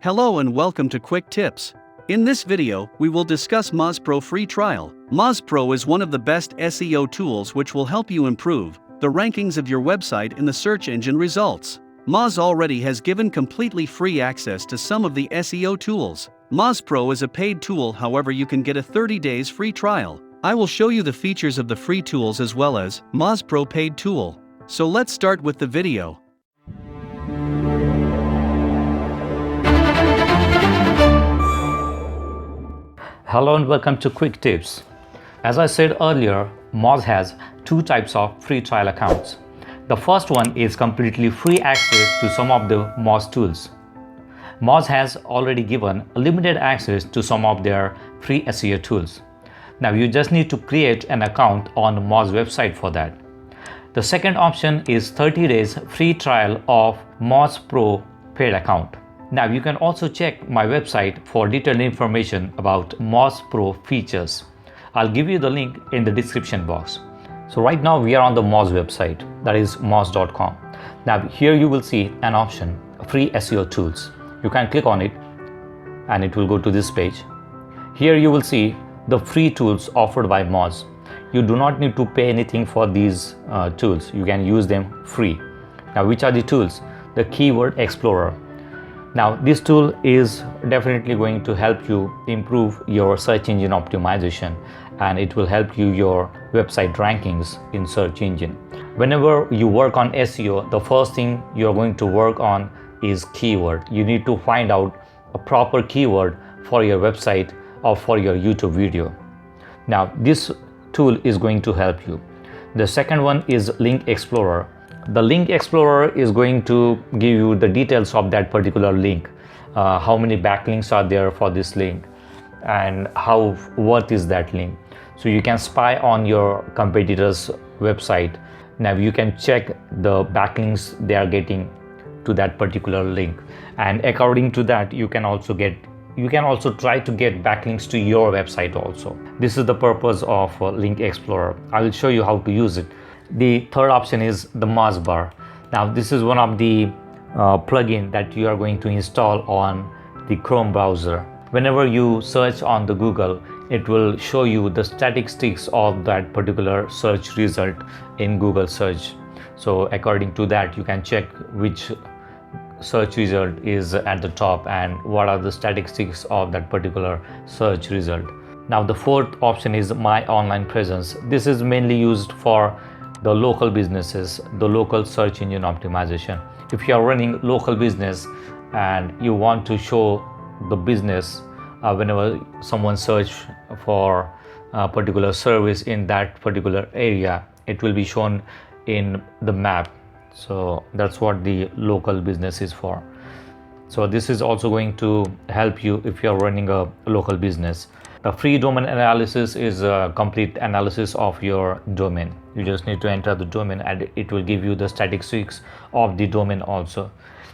Hello and welcome to Quick Tips. In this video, we will discuss Moz Pro free trial. Moz Pro is one of the best SEO tools which will help you improve the rankings of your website in the search engine results. Moz already has given completely free access to some of the SEO tools. Moz Pro is a paid tool, however you can get a 30 days free trial. I will show you the features of the free tools as well as Moz Pro paid tool. So let's start with the video. Hello and welcome to Quick Tips. As I said earlier, Moz has two types of free trial accounts. The first one is completely free access to some of the Moz tools. Moz has already given limited access to some of their free SEO tools. Now you just need to create an account on Moz website for that. The second option is 30 days free trial of Moz Pro paid account. Now you can also check my website for detailed information about Moz Pro features. I'll give you the link in the description box. So right now we are on the Moz website, that is moz.com. Now here you will see an option, free SEO tools. You can click on it and it will go to this page. Here you will see the free tools offered by Moz. You do not need to pay anything for these tools. You can use them free. Now which are the tools? The Keyword Explorer. Now this tool is definitely going to help you improve your search engine optimization, and it will help you your website rankings in search engine. Whenever you work on SEO, the first thing you're going to work on is keyword. You need to find out a proper keyword for your website or for your YouTube video. Now this tool is going to help you. The second one is Link Explorer. The Link Explorer is going to give you the details of that particular link, how many backlinks are there for this link and how worth is that link. So you can spy on your competitors' website. Now you can check the backlinks they are getting to that particular link, and according to that you can also try to get backlinks to your website also. This is the purpose of Link Explorer. I will show you how to use it. The third option is the Moz Bar. Now this is one of the plugin that you are going to install on the Chrome browser. Whenever you search on the Google, it will show you the statistics of that particular search result in Google search. So according to that you can check which search result is at the top and what are the statistics of that particular search result. Now the fourth option is My Online Presence. This is mainly used for the local businesses, the local search engine optimization. If you are running local business and you want to show the business whenever someone search for a particular service in that particular area, it will be shown in the map. So that's what the local business is for. So this is also going to help you if you are running a local business. The free domain analysis is a complete analysis of your domain. You just need to enter the domain and it will give you the statistics of the domain also.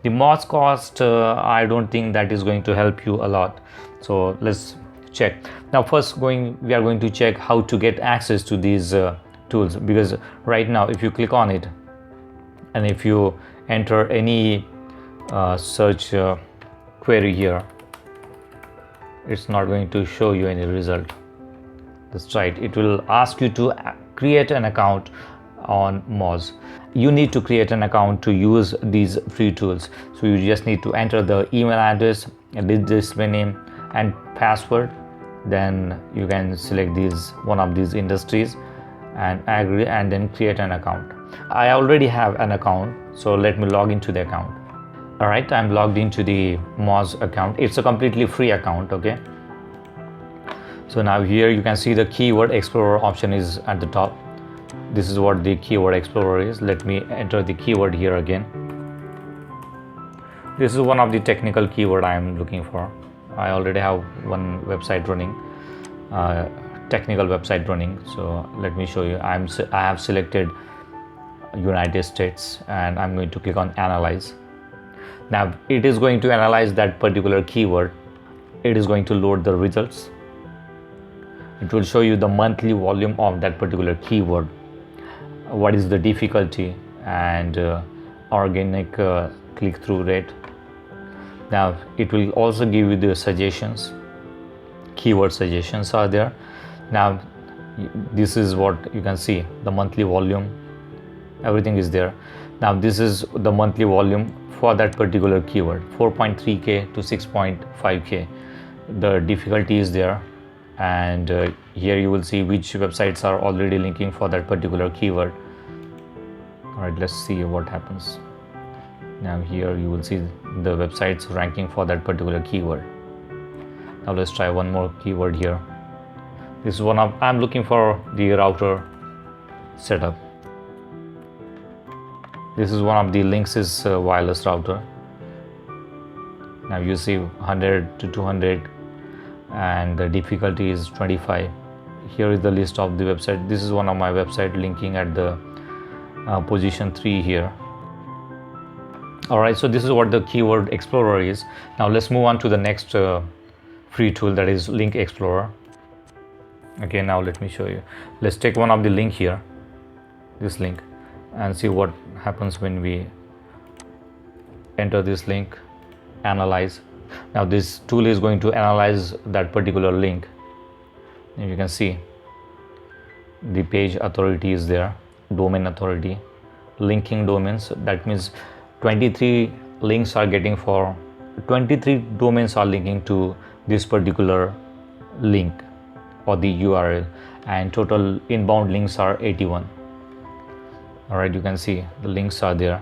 The Moz cost, I don't think that is going to help you a lot. So let's check. Now first we are going to check how to get access to these tools, because right now if you click on it and if you enter any search query here, it's not going to show you any result. That's right, it will ask you to create an account on Moz. You need to create an account to use these free tools. So you just need to enter the email address, display name and password. Then you can select one of these industries and agree and then create an account. I already have an account, so let me log into the account. Alright, I'm logged into the Moz account. It's a completely free account, okay? So now here you can see the Keyword Explorer option is at the top. This is what the Keyword Explorer is. Let me enter the keyword here again. This is one of the technical keyword I am looking for. I already have one website running, technical website running. So let me show you. I have selected United States and I'm going to click on Analyze. Now it is going to analyze that particular keyword. It is going to load the results. It will show you the monthly volume of that particular keyword, what is the difficulty and organic click-through rate. Now it will also give you the suggestions, keyword suggestions are there. Now this is what you can see, the monthly volume, everything is there. Now this is the monthly volume for that particular keyword, 4.3k to 6.5k. The difficulty is there, and here you will see which websites are already linking for that particular keyword. All right, let's see what happens. Now here you will see the websites ranking for that particular keyword. Now let's try one more keyword here. This is one of, I'm looking for the router setup. This is one of the Linksys wireless router. Now you see 100 to 200 and the difficulty is 25. Here is the list of the website. This is one of my website linking at the position 3 here. Alright, so this is what the Keyword Explorer is. Now let's move on to the next free tool, that is Link Explorer. Okay, now let me show you. Let's take one of the link here, this link, and see what happens when we enter this link, analyze. Now this tool is going to analyze that particular link. And you can see the page authority is there, domain authority, linking domains. That means 23 links are getting for 23 domains are linking to this particular link or the URL, and total inbound links are 81. All right, you can see the links are there.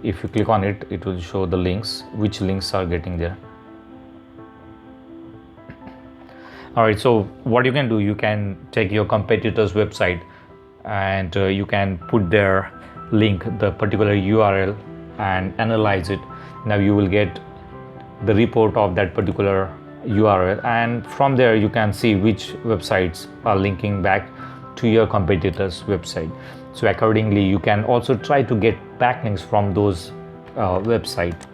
If you click on it, it will show the links, which links are getting there. All right, so what you can do, you can take your competitor's website and you can put their link, the particular URL, and analyze it. Now you will get the report of that particular URL, and from there you can see which websites are linking back to your competitor's website. So accordingly you can also try to get backlinks from those websites.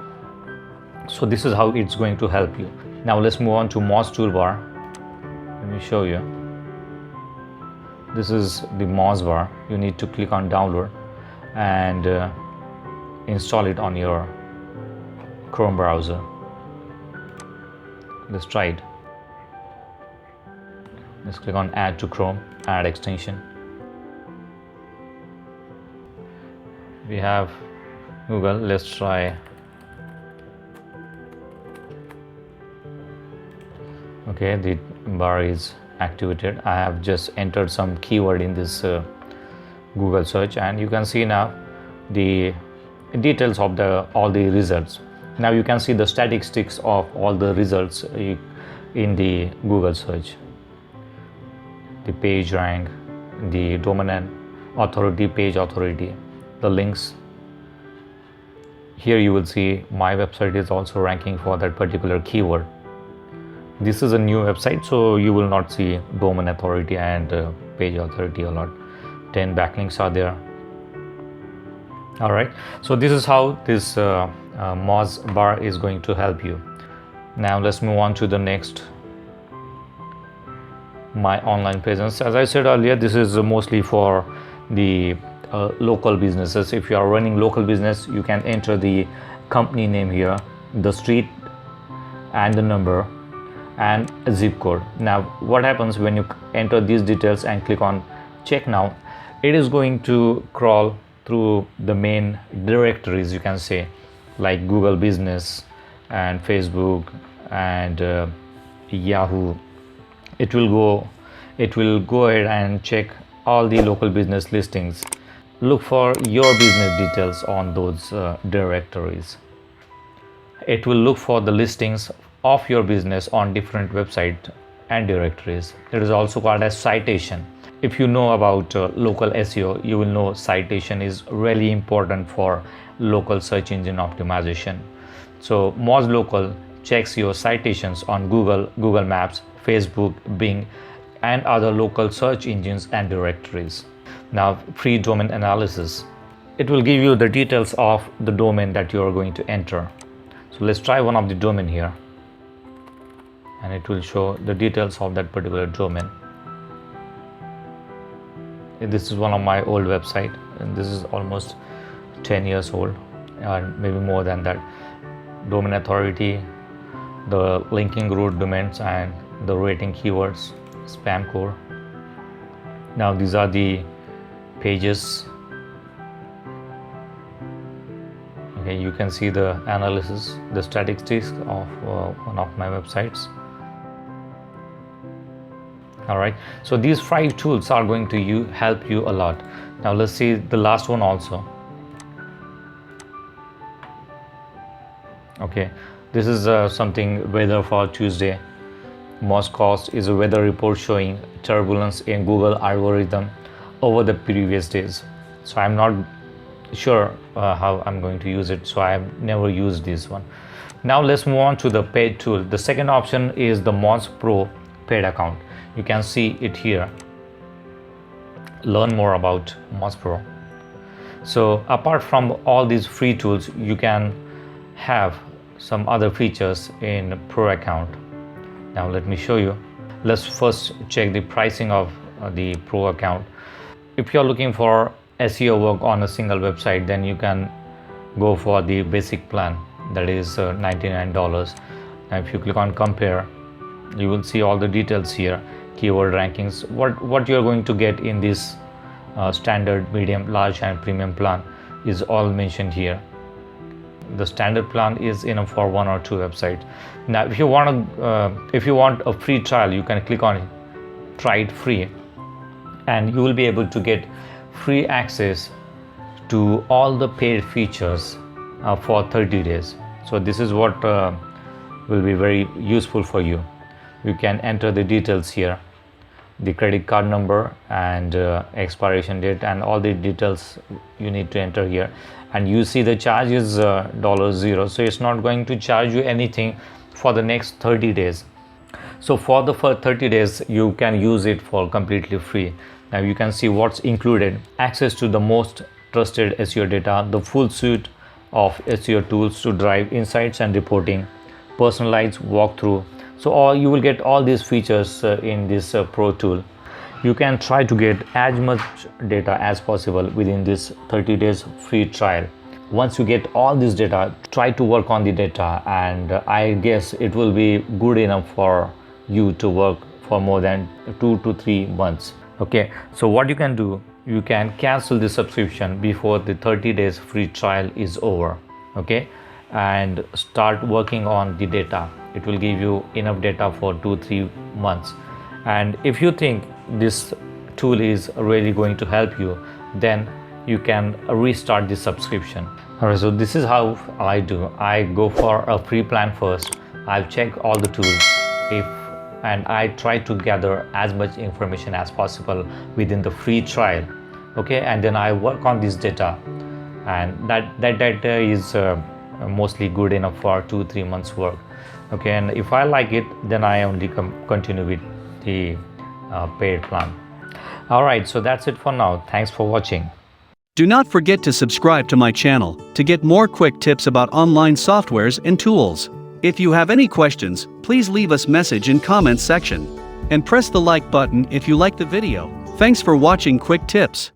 So this is how it's going to help you. Now let's move on to Moz toolbar. Let me show you. This is the Moz bar. You need to click on download and install it on your Chrome browser. Let's try it. Let's click on add to Chrome, add extension. We have Google. Let's try. Okay, the bar is activated. I have just entered some keyword in this Google search, and you can see now the details of all the results. Now you can see the statistics of all the results in the Google search. The page rank, the domain authority, page authority, the links. Here you will see my website is also ranking for that particular keyword. This is a new website, so you will not see domain authority and page authority a lot. 10 backlinks are there. All right, so this is how this Moz bar is going to help you. Now let's move on to the next, my online presence. As I said earlier, this is mostly for the local businesses. If you are running local business, you can enter the company name here, the street and the number and a zip code. Now what happens when you enter these details and click on check now, it is going to crawl through the main directories, you can say, like Google Business and Facebook and Yahoo. It will go ahead and check all the local business listings. Look for your business details on those directories. It will look for the listings of your business on different websites and directories. It is also called as citation. If you know about local SEO, you will know citation is really important for local search engine optimization. So Moz Local checks your citations on Google, Google Maps, Facebook, Bing, and other local search engines and directories. Now, free domain analysis. It will give you the details of the domain that you are going to enter. So let's try one of the domain here, and it will show the details of that particular domain. This is one of my old website, and this is almost 10 years old, or maybe more than that. Domain authority, the linking root domains, and the rating keywords, spam core. Now these are the pages. Okay, you can see the analysis, the statistics of one of my websites. All right, so these 5 tools are going to help you a lot. Now let's see the last one also. Okay, this is something weather for Tuesday. Mozcost is a weather report showing turbulence in Google algorithm over the previous days. So I'm not sure how I'm going to use it, so I've never used this one. Now let's move on to the paid tool. The second option is the Moz Pro paid account. You can see it here. Learn more about Moz Pro. So apart from all these free tools, you can have some other features in Pro account. Now let me show you. Let's first check the pricing of the Pro account. If you're looking for SEO work on a single website, then you can go for the basic plan, that is $99. Now if you click on compare, you will see all the details here, keyword rankings, what you're going to get in this standard, medium, large and premium plan is all mentioned here. The standard plan is enough for 1 or 2 websites. Now if you want a free trial, you can click on it, try it free, and you will be able to get free access to all the paid features for 30 days. So this is what will be very useful for you. You can enter the details here, the credit card number and expiration date, and all the details you need to enter here. And you see the charge is $0, so it's not going to charge you anything for the next 30 days. So for the first 30 days you can use it for completely free. Now you can see what's included: access to the most trusted SEO data, the full suite of SEO tools to drive insights and reporting, personalized walkthrough. So you will get all these features in this Pro tool. You can try to get as much data as possible within this 30 days free trial. Once you get all this data, try to work on the data, and I guess it will be good enough for you to work for more than 2 to 3 months. Okay, so what you can do, you can cancel the subscription before the 30 days free trial is over. Okay, and start working on the data. It will give you enough data for 2-3 months. And if you think this tool is really going to help you, then you can restart the subscription. Alright, so this is how I do. I go for a free plan first. I'll check all the tools and I try to gather as much information as possible within the free trial. Okay, and then I work on this data, and that data is mostly good enough for 2-3 months work. Okay, and if I like it, then I only continue with the paid plan. All right, so that's it for now. Thanks for watching. Do not forget to subscribe to my channel to get more quick tips about online softwares and tools. If you have any questions, please leave us message in comments section and press the like button if you like the video. Thanks for watching Quick Tips.